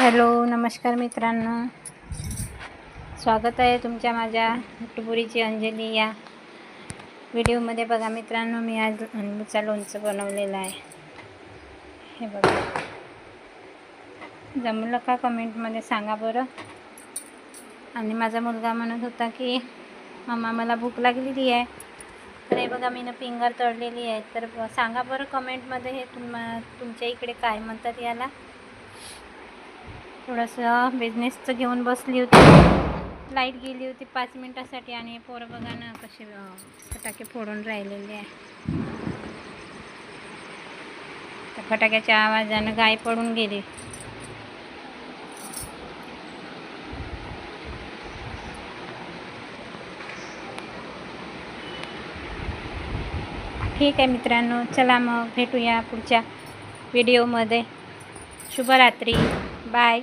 Hello, नमस्कार मित्रांनो, स्वागत आहे तुमच्या माझ्या टुपुरीची अंजली या व्हिडिओमध्ये. बघा मित्रांनो, मी आज लिंबूचं लोणचं बनवलेलं आहे. हे बघा, जमलं का कमेंटमध्ये सांगा बरं. आणि माझा मुलगा म्हणत होता की मम्मा मला भूक लागलेली आहे, तर हे बघा मी फिंगर तळलेली आहे. तर सांगा बरं कमेंटमध्ये हे तुमच्या इकडे काय म्हणतात याला. थोडंसं बिझनेसचं घेऊन बसली होती, लाईट गेली होती 5 मिनटासाठी आणि पोरं बघा ना कसे फटाके फोडून राहिलेले आहे. त्या फटाक्याच्या आवाजानं गाय पडून गेली. ठीक आहे मित्रांनो, चला मग भेटूया पुढच्या व्हिडिओमध्ये. शुभरात्री, बाय.